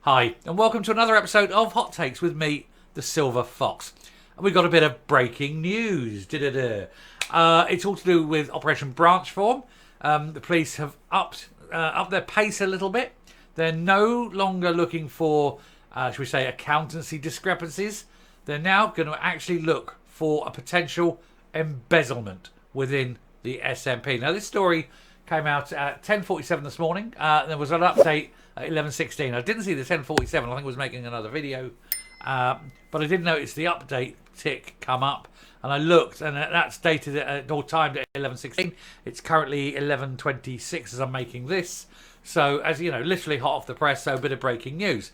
Hi, and welcome to another episode of Hot Takes with me, the Silver Fox. And we've got a bit of breaking news. It's all to do with Operation Branch Form. The police have upped their pace a little bit. They're no longer looking for, shall we say, accountancy discrepancies. They're now going to actually look for a potential embezzlement within the SNP. Now, this story came out at 10:47 this morning. There was an update at 11:16. I didn't see the 10:47. I think I was making another video. But I did notice the update tick come up. And I looked, and that's dated or timed at 11:16. It's currently 11:26 as I'm making this. So, as you know, literally hot off the press, so a bit of breaking news.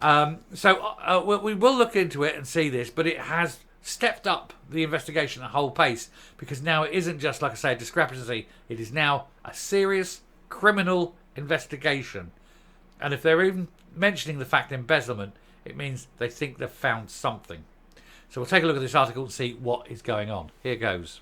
We will look into it and see this, but it has stepped up the investigation at a whole pace, because now it isn't just, like I say, a discrepancy. It is now a serious criminal investigation. And if they're even mentioning the fact embezzlement, it means they think they've found something. So we'll take a look at this article and see what is going on. Here goes.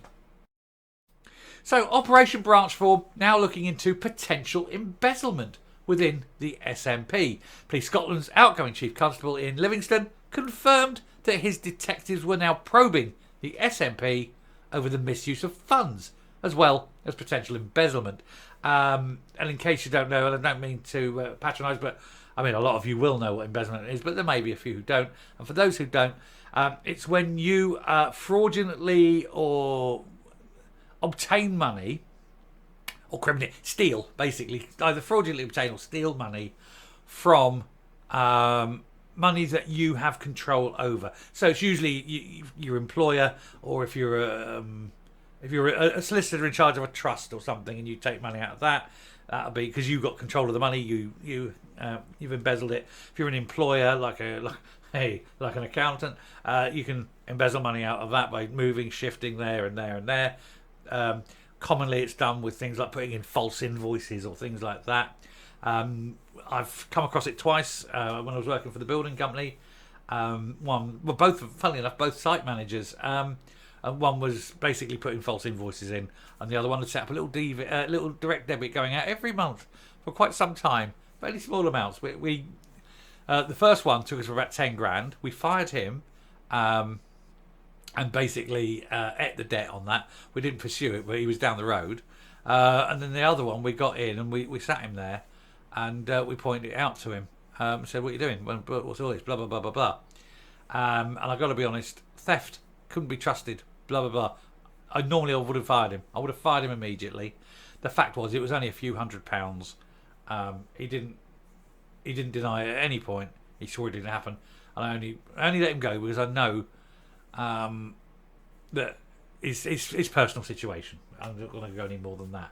So, Operation Branch Form now looking into potential embezzlement within the SNP. Police Scotland's outgoing Chief Constable Iain Livingston confirmed that his detectives were now probing the SNP over the misuse of funds, as well as potential embezzlement. And in case you don't know, and I don't mean to patronise, but I mean, a lot of you will know what embezzlement is, but there may be a few who don't. And for those who don't, it's when you fraudulently or obtain money, or criminally steal, basically, either fraudulently obtain or steal money from money that you have control over. So it's usually your employer, or if you're a solicitor in charge of a trust or something, and you take money out of that. That'll be because you've got control of the money. You've embezzled it. If you're an employer, like an accountant, you can embezzle money out of that by moving, shifting there and there and there. Commonly, it's done with things like putting in false invoices or things like that. I've come across it twice when I was working for the building company. Funnily enough, both site managers. And one was basically putting false invoices in, and the other one had set up a little direct debit going out every month for quite some time, fairly small amounts. The first one took us for about 10 grand. We fired him, and basically ate the debt on that. We didn't pursue it, but he was down the road. And then the other one, we got in and we sat him there, and we pointed it out to him. Said, "What are you doing? What's all this? Blah blah blah blah blah." And I got to be honest, theft couldn't be trusted. Blah blah blah. I would have fired him. I would have fired him immediately. The fact was, it was only a few £100s. He didn't deny it at any point. He swore it didn't happen, and I only let him go because I know that his personal situation. I'm not going to go any more than that.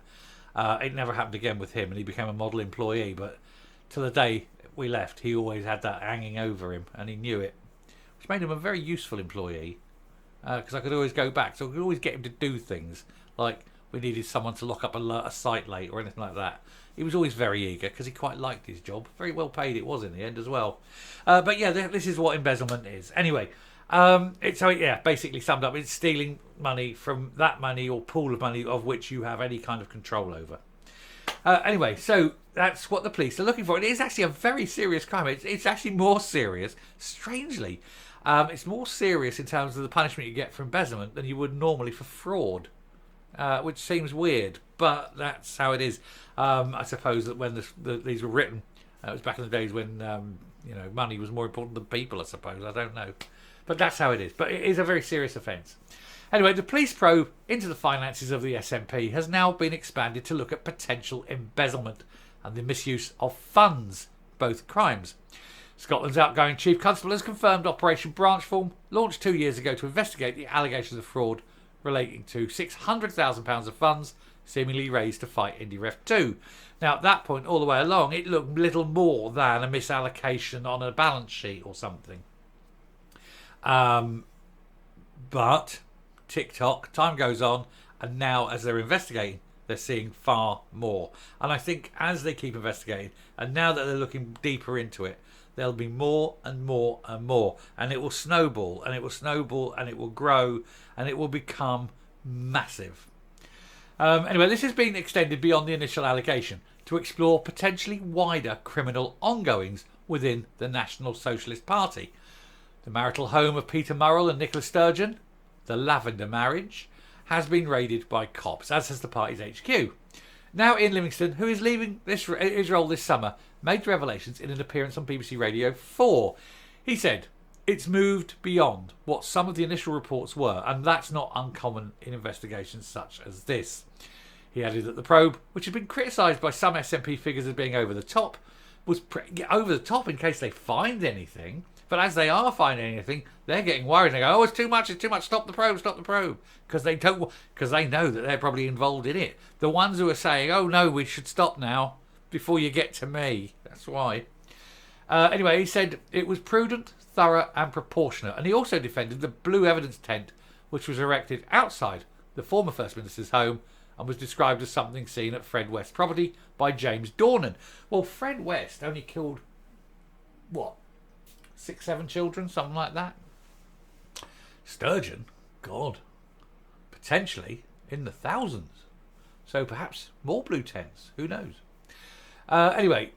It never happened again with him, and he became a model employee. But to the day we left, he always had that hanging over him, and he knew it, which made him a very useful employee. Because I could always go back, so I could always get him to do things like we needed someone to lock up a site late or anything like that. He was always very eager because he quite liked his job. Very well paid it was in the end as well. But yeah, this is what embezzlement is. Anyway, basically summed up, it's stealing money from that money or pool of money of which you have any kind of control over. Anyway, so that's what the police are looking for. It is actually a very serious crime. It's actually more serious, strangely. It's more serious in terms of the punishment you get for embezzlement than you would normally for fraud, which seems weird, but that's how it is. I suppose that when these were written, it was back in the days when money was more important than people, I suppose. I don't know. But that's how it is. But it is a very serious offence. Anyway, the police probe into the finances of the SNP has now been expanded to look at potential embezzlement and the misuse of funds, both crimes. Scotland's outgoing Chief Constable has confirmed Operation Branch Form, launched 2 years ago to investigate the allegations of fraud relating to £600,000 of funds seemingly raised to fight IndyRef 2. Now, at that point, all the way along, it looked little more than a misallocation on a balance sheet or something. But TikTok, time goes on, and now as they're investigating, they're seeing far more. And I think as they keep investigating, and now that they're looking deeper into it, there'll be more and more and more, and it will snowball and it will snowball and it will grow and it will become massive. Anyway, this has been extended beyond the initial allegation to explore potentially wider criminal ongoings within the National Socialist Party. The marital home of Peter Murrell and Nicola Sturgeon, the Lavender marriage, has been raided by cops, as has the party's HQ. Now Iain Livingston, who is leaving his role this summer, made revelations in an appearance on BBC Radio 4. He said, "It's moved beyond what some of the initial reports were, and that's not uncommon in investigations such as this." He added that the probe, which had been criticised by some SNP figures as being over the top, was over the top in case they find anything. But as they are finding anything, they're getting worried. They go, "Oh, it's too much, stop the probe," because they know that they're probably involved in it. The ones who are saying, "Oh no, we should stop now before you get to me." That's why. Anyway, he said it was prudent, thorough and proportionate. And he also defended the blue evidence tent, which was erected outside the former First Minister's home and was described as something seen at Fred West's property by James Dornan. Well, Fred West only killed, 6, 7 children, something like that. Sturgeon, God, potentially in the thousands. So perhaps more blue tents, who knows? Anyway,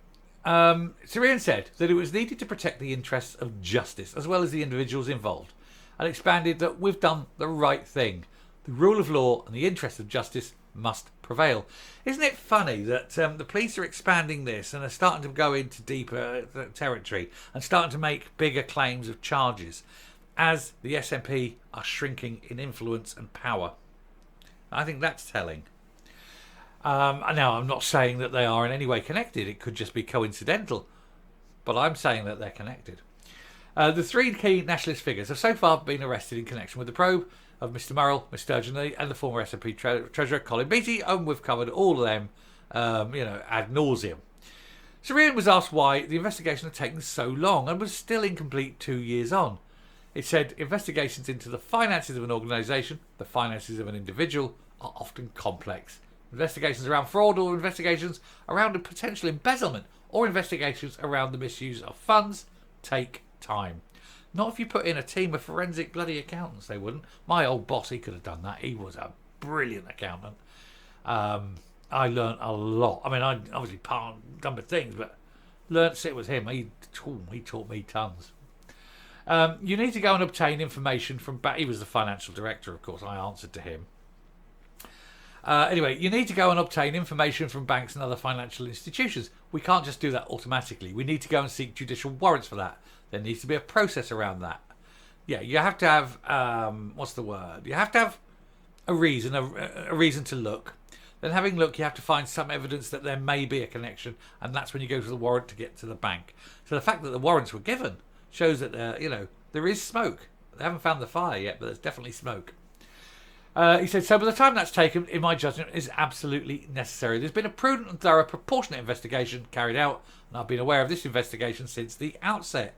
Sir Iain said that it was needed to protect the interests of justice as well as the individuals involved, and expanded that we've done the right thing. The rule of law and the interests of justice must prevail. Isn't it funny that the police are expanding this and are starting to go into deeper territory and starting to make bigger claims of charges as the SNP are shrinking in influence and power? I think that's telling. Now, I'm not saying that they are in any way connected. It could just be coincidental. But I'm saying that they're connected. The 3 key nationalist figures have so far been arrested in connection with the probe of Mr Murrell, Miss Sturgeon and the former SNP Treasurer Colin Beattie, and we've covered all of them, ad nauseum. Sir Iain was asked why the investigation had taken so long and was still incomplete 2 years on. It said investigations into the finances of an organisation, the finances of an individual, are often complex. Investigations around fraud or investigations around a potential embezzlement or investigations around the misuse of funds take time. Not if you put in a team of forensic bloody accountants, they wouldn't. My old boss, he could have done that. He was a brilliant accountant. I learnt a lot. I mean, I obviously done my things, but learnt sit with him. He taught me tons. You need to go and obtain information from... He was the financial director, of course. I answered to him. Anyway, you need to go and obtain information from banks and other financial institutions. We can't just do that automatically. We need to go and seek judicial warrants for that. There needs to be a process around that. Yeah, you have to have, You have to have a reason to look. Then having looked, you have to find some evidence that there may be a connection, and that's when you go for the warrant to get to the bank. So the fact that the warrants were given shows that, there is smoke. They haven't found the fire yet, but there's definitely smoke. He said, so by the time that's taken, in my judgment, is absolutely necessary. There's been a prudent and thorough, proportionate investigation carried out, and I've been aware of this investigation since the outset.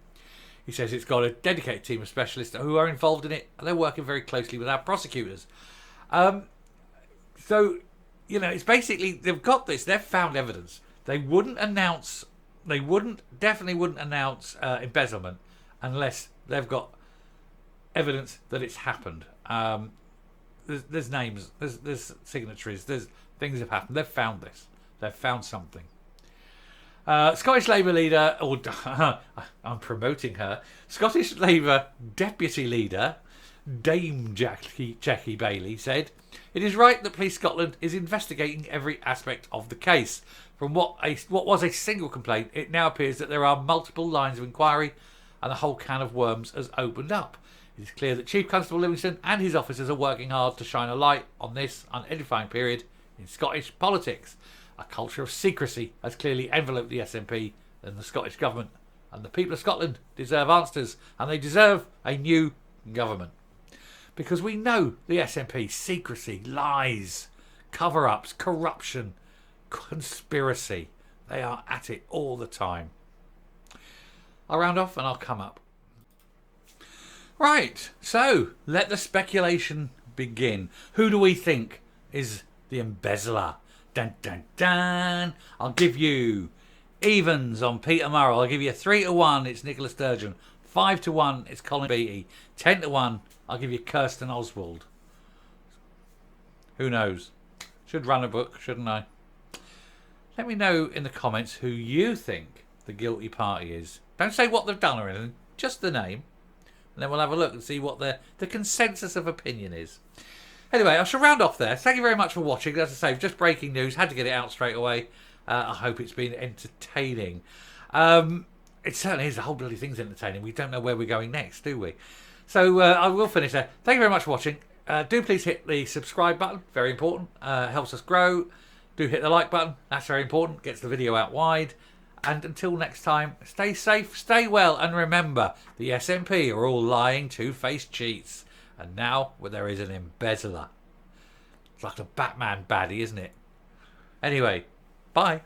He says it's got a dedicated team of specialists who are involved in it, and they're working very closely with our prosecutors. It's basically, they've got this, they've found evidence. They definitely wouldn't announce embezzlement unless they've got evidence that it's happened. There's names, there's signatories, there's things have happened. They've found this. They've found something. Scottish Labour leader, I'm promoting her, Scottish Labour deputy leader, Dame Jackie Bailey, said, "It is right that Police Scotland is investigating every aspect of the case. From what was a single complaint, it now appears that there are multiple lines of inquiry and the whole can of worms has opened up. It is clear that Chief Constable Livingston and his officers are working hard to shine a light on this unedifying period in Scottish politics. A culture of secrecy has clearly enveloped the SNP and the Scottish Government, and the people of Scotland deserve answers, and they deserve a new government." Because we know the SNP, secrecy, lies, cover-ups, corruption, conspiracy. They are at it all the time. I'll round off and I'll come up. Right, so let the speculation begin. Who do we think is the embezzler? Dun, dun, dun. I'll give you evens on Peter Murrell. I'll give you 3-1, it's Nicola Sturgeon. 5-1, it's Colin Beattie. 10-1, I'll give you Kirsten Oswald. Who knows? Should run a book, shouldn't I? Let me know in the comments who you think the guilty party is. Don't say what they've done or anything, just the name. And then we'll have a look and see what the consensus of opinion is. Anyway, I shall round off there. Thank you very much for watching. As I say, just breaking news. Had to get it out straight away. I hope it's been entertaining. It certainly is. The whole bloody thing's entertaining. We don't know where we're going next, do we? So I will finish there. Thank you very much for watching. Do please hit the subscribe button. Very important. Helps us grow. Do hit the like button. That's very important. Gets the video out wide. And until next time, stay safe, stay well, and remember, the SNP are all lying, two-faced cheats. And now, well, there is an embezzler. It's like a Batman baddie, isn't it? Anyway, bye.